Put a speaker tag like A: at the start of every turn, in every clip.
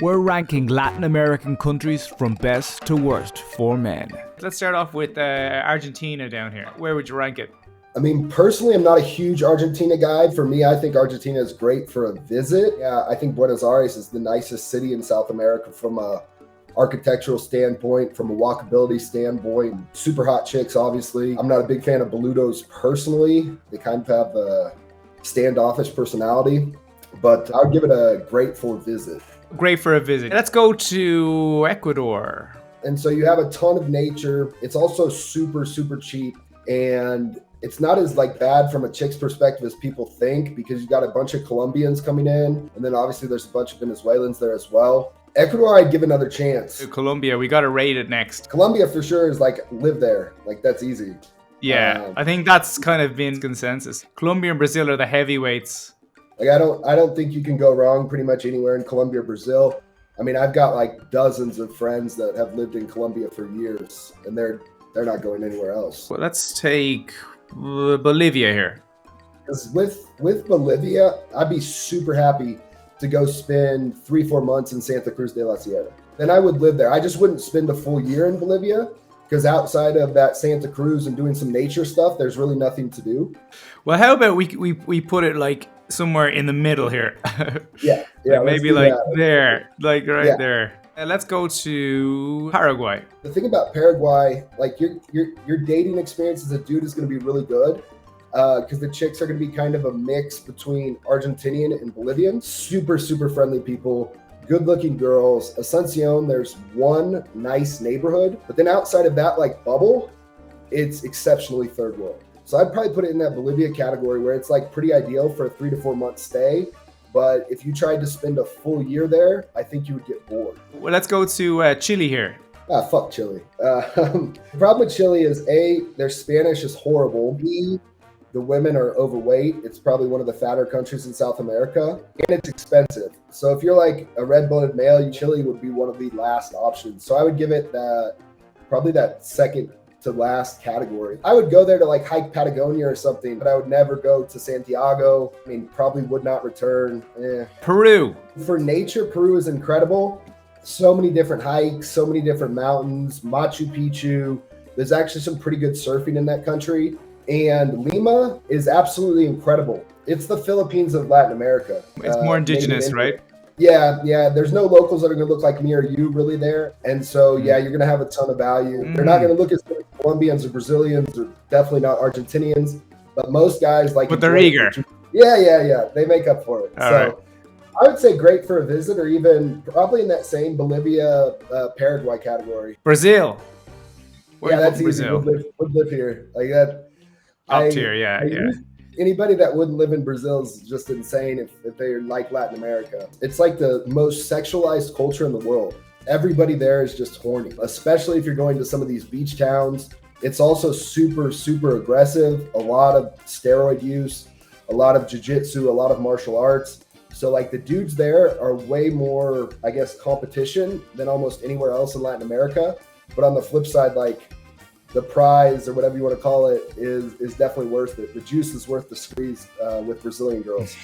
A: We're ranking Latin American countries from best to worst for men.
B: Let's start off with Argentina down here. Where would you rank it?
C: I mean, personally, I'm not a huge Argentina guy. For me, I think Argentina is great for a visit. Yeah, I think Buenos Aires is the nicest city in South America from a architectural standpoint, from a walkability standpoint. Super hot chicks, obviously. I'm not a big fan of boludos personally. They kind of have a standoffish personality, but I would give it a great for a visit.
B: Great for a visit. Let's go to Ecuador.
C: And so you have a ton of nature. It's also super, super cheap. And it's not as like bad from a chick's perspective as people think, because you've got a bunch of Colombians coming in. And then obviously there's a bunch of Venezuelans there as well. Ecuador, I'd give another chance.
B: Colombia, we got to rate it next.
C: Colombia for sure is like live there. Like that's easy.
B: Yeah, I think that's kind of been consensus. Colombia and Brazil are the heavyweights.
C: Like I don't think you can go wrong pretty much anywhere in Colombia or Brazil. I mean, I've got like dozens of friends that have lived in Colombia for years, and they're not going anywhere else.
B: Well, let's take Bolivia here.
C: Because with Bolivia, I'd be super happy to go spend 3-4 months in Santa Cruz de la Sierra. Then I would live there. I just wouldn't spend a full year in Bolivia, because outside of that Santa Cruz and doing some nature stuff, there's really nothing to do.
B: Well, how about we put it like somewhere in the middle here?
C: Yeah,
B: like maybe like that. There, like right there. Let's go to Paraguay.
C: The thing about Paraguay, like your dating experience as a dude is going to be really good, because the chicks are going to be kind of a mix between Argentinian and Bolivian. Super, super friendly people. Good-looking girls. Asuncion, there's one nice neighborhood, but then outside of that like bubble, it's exceptionally third world. So I'd probably put it in that Bolivia category where it's like pretty ideal for a 3 to 4 month stay. But if you tried to spend a full year there, I think you would get bored.
B: Well, let's go to Chile here.
C: Fuck Chile. The problem with Chile is A, their Spanish is horrible. B, the women are overweight. It's probably one of the fatter countries in South America, and it's expensive. So if you're like a red-blooded male, Chile would be one of the last options. So I would give it probably that second to last category. I would go there to like hike Patagonia or something, but I would never go to Santiago. I mean, probably would not return.
B: Peru.
C: For nature, Peru is incredible. So many different hikes, so many different mountains, Machu Picchu. There's actually some pretty good surfing in that country. And Lima is absolutely incredible. It's the Philippines of Latin America.
B: It's more indigenous, right?
C: Yeah. There's no locals that are going to look like me or you really there. And so, yeah, you're going to have a ton of value. They're not going to look as good as Colombians or Brazilians, or definitely not Argentinians. But most guys like...
B: But they're eager.
C: Yeah. They make up for it.
B: All right.
C: I would say great for a visit, or even probably in that same Bolivia, Paraguay category.
B: Brazil.
C: That's Brazil. Easy. Would live here. Like that.
B: Up tier, yeah.
C: Anybody that wouldn't live in Brazil is just insane if they like Latin America. It's like the most sexualized culture in the world. Everybody there is just horny, especially if you're going to some of these beach towns. It's also super, super aggressive. A lot of steroid use, a lot of jiu-jitsu, a lot of martial arts. So like the dudes there are way more, I guess, competition than almost anywhere else in Latin America. But on the flip side, like the prize or whatever you want to call it is definitely worth it. The juice is worth the squeeze with Brazilian girls.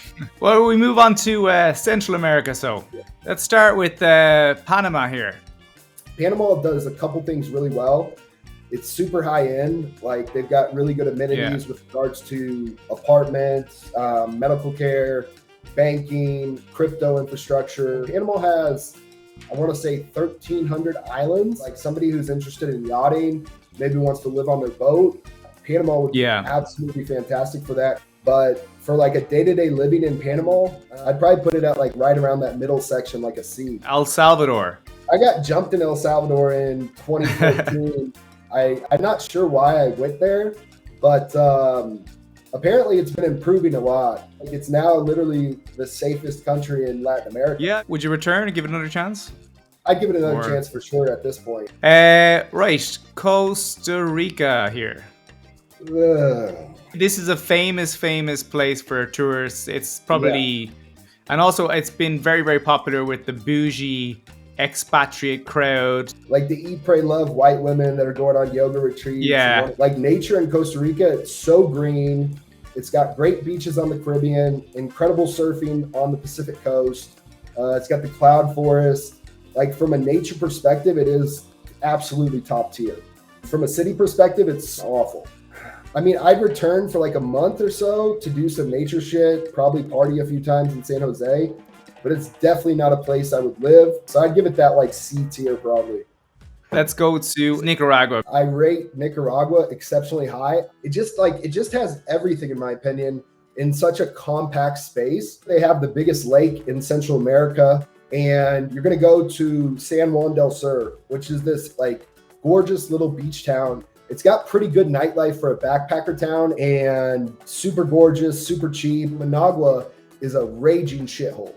B: Well, we move on to Central America. So let's start with Panama here.
C: Panama does a couple things really well. It's super high end. Like they've got really good amenities with regards to apartments, medical care, banking, crypto infrastructure. Panama has, I want to say 1,300 islands. Like somebody who's interested in yachting, maybe wants to live on their boat, Panama would be absolutely fantastic for that. But for like a day-to-day living in Panama, I'd probably put it at like right around that middle section, like a C.
B: El Salvador.
C: I got jumped in El Salvador in 2014. I'm not sure why I went there, but apparently it's been improving a lot. Like it's now literally the safest country in Latin America.
B: Yeah. Would you return and give it another chance?
C: I'd give it another chance for sure at this point.
B: Right. Costa Rica here.
C: Ugh.
B: This is a famous place for tourists. It's probably, and also it's been very, very popular with the bougie expatriate crowd.
C: Like the eat, pray, love white women that are going on yoga retreats.
B: Yeah.
C: Like nature in Costa Rica, it's so green. It's got great beaches on the Caribbean, incredible surfing on the Pacific coast. It's got the cloud forest. Like from a nature perspective, it is absolutely top tier. From a city perspective, it's awful. I mean, I'd return for like a month or so to do some nature shit, probably party a few times in San Jose, but it's definitely not a place I would live. So I'd give it that like C tier probably.
B: Let's go to Nicaragua.
C: I rate Nicaragua exceptionally high. It just has everything in my opinion in such a compact space. They have the biggest lake in Central America, and you're going to go to San Juan del Sur, which is this like gorgeous little beach town. It's got pretty good nightlife for a backpacker town and super gorgeous, super cheap. Managua is a raging shithole,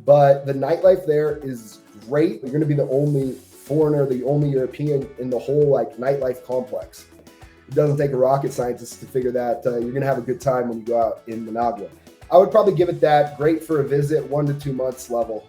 C: but the nightlife there is great. You're going to be the only foreigner, the only European in the whole like nightlife complex. It doesn't take a rocket scientist to figure that you're going to have a good time when you go out in Managua. I would probably give it that great for a visit, 1 to 2 months level.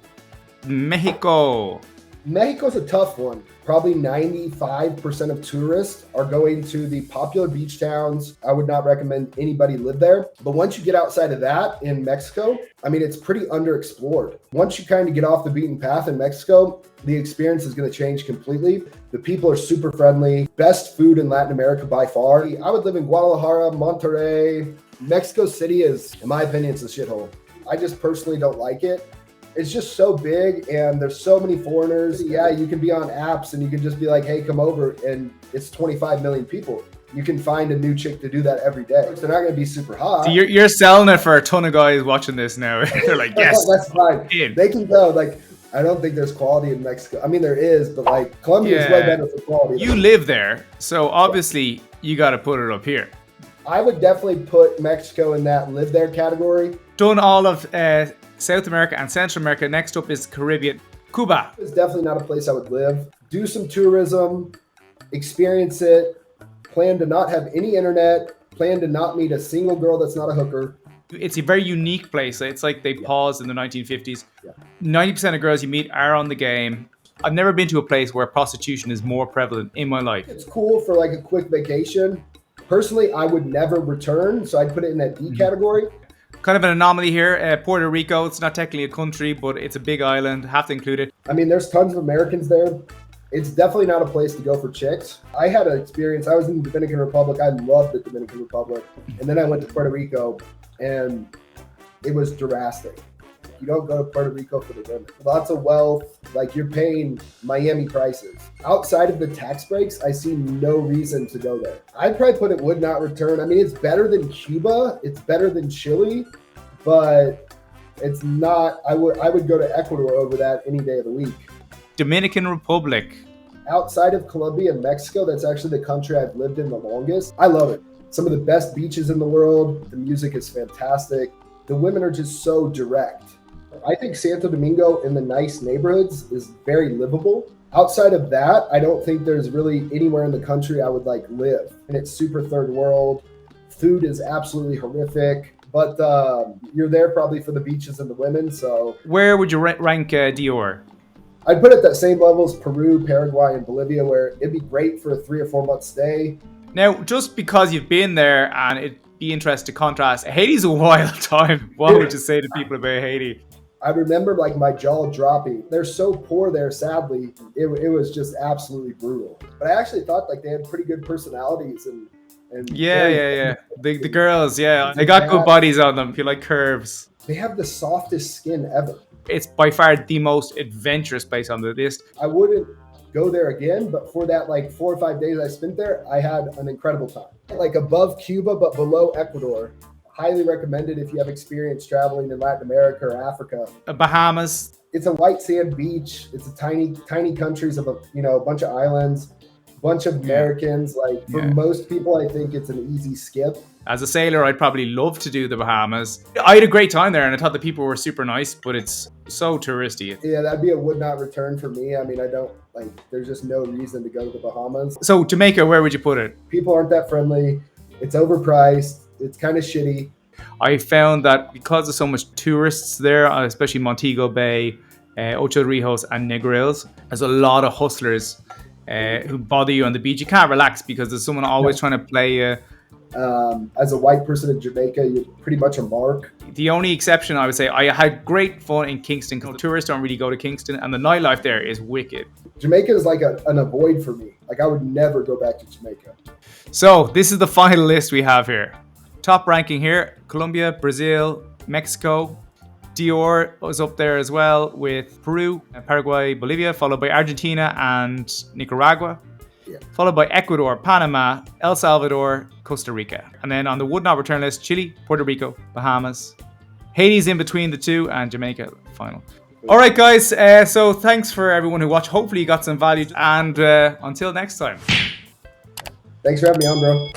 B: Mexico.
C: Mexico's a tough one. Probably 95% of tourists are going to the popular beach towns. I would not recommend anybody live there. But once you get outside of that in Mexico, I mean, it's pretty underexplored. Once you kind of get off the beaten path in Mexico, the experience is going to change completely. The people are super friendly. Best food in Latin America by far. I would live in Guadalajara, Monterrey. Mexico City is, in my opinion, it's a shithole. I just personally don't like it. It's just so big and there's so many foreigners. Yeah, you can be on apps and you can just be like, hey, come over, and it's 25 million people. You can find a new chick to do that every day. They're not going to be super hot.
B: So you're selling it for a ton of guys watching this now. They're like, yes.
C: That's fine. They can go. Like, I don't think there's quality in Mexico. I mean, there is, but like Colombia is way better for quality.
B: You live there, so obviously you got to put it up here.
C: I would definitely put Mexico in that live there category.
B: Done all of South America and Central America. Next up is Caribbean. Cuba.
C: It's definitely not a place I would live. Do some tourism, experience it, plan to not have any internet, plan to not meet a single girl that's not a hooker.
B: It's a very unique place. It's like they paused in the 1950s. 90% of girls you meet are on the game. I've never been to a place where prostitution is more prevalent in my life.
C: It's cool for like a quick vacation. Personally, I would never return, so I'd put it in that D category.
B: Kind of an anomaly here. Puerto Rico, it's not technically a country, but it's a big island. Have to include it.
C: I mean, there's tons of Americans there. It's definitely not a place to go for chicks. I had an experience. I was in the Dominican Republic. I loved the Dominican Republic. And then I went to Puerto Rico, and it was drastic. You don't go to Puerto Rico for the women. Lots of wealth, like you're paying Miami prices. Outside of the tax breaks, I see no reason to go there. I'd probably put it would not return. I mean, it's better than Cuba, it's better than Chile, but it's not. I would go to Ecuador over that any day of the week.
B: Dominican Republic.
C: Outside of Colombia and Mexico, that's actually the country I've lived in the longest. I love it. Some of the best beaches in the world. The music is fantastic. The women are just so direct. I think Santo Domingo in the nice neighborhoods is very livable. Outside of that, I don't think there's really anywhere in the country I would like live. And it's super third world. Food is absolutely horrific, but you're there probably for the beaches and the women. So
B: where would you rank Dior?
C: I'd put it at that same level as Peru, Paraguay, and Bolivia, where it'd be great for a 3 or 4 month stay.
B: Now, just because you've been there and it'd be interesting to contrast, Haiti's a wild time. What would you say to people about Haiti?
C: I remember like my jaw dropping. They're so poor there, sadly. It was just absolutely brutal. But I actually thought like they had pretty good personalities and
B: yeah. The girls, yeah. They got good bodies on them. If you like curves.
C: They have the softest skin ever.
B: It's by far the most adventurous place on the list.
C: I wouldn't go there again, but for that like 4 or 5 days I spent there, I had an incredible time. Like above Cuba, but below Ecuador. Highly recommended if you have experience traveling in Latin America or Africa.
B: Bahamas.
C: It's a white sand beach. It's a tiny countries of a bunch of islands, bunch of Americans. Like for most people, I think it's an easy skip.
B: As a sailor, I'd probably love to do the Bahamas. I had a great time there and I thought the people were super nice, but it's so touristy.
C: Yeah, that'd be a would not return for me. I mean, there's just no reason to go to the Bahamas.
B: So Jamaica, where would you put it?
C: People aren't that friendly. It's overpriced. It's kind of shitty.
B: I found that because there's so much tourists there, especially Montego Bay, Ocho Rios and Negrils, there's a lot of hustlers who bother you on the beach. You can't relax because there's someone always trying to play you.
C: As a white person in Jamaica, you're pretty much a mark.
B: The only exception, I would say, I had great fun in Kingston because tourists don't really go to Kingston, and the nightlife there is wicked.
C: Jamaica is like an avoid for me. Like, I would never go back to Jamaica.
B: So this is the final list we have here. Top ranking here: Colombia, Brazil, Mexico. Dior was up there as well with Peru, Paraguay, Bolivia, followed by Argentina and Nicaragua.
C: Yeah.
B: Followed by Ecuador, Panama, El Salvador, Costa Rica. And then on the would not return list, Chile, Puerto Rico, Bahamas. Haiti's in between the two, and Jamaica final. All right, guys. So thanks for everyone who watched. Hopefully you got some value. And until next time.
C: Thanks for having me on, bro.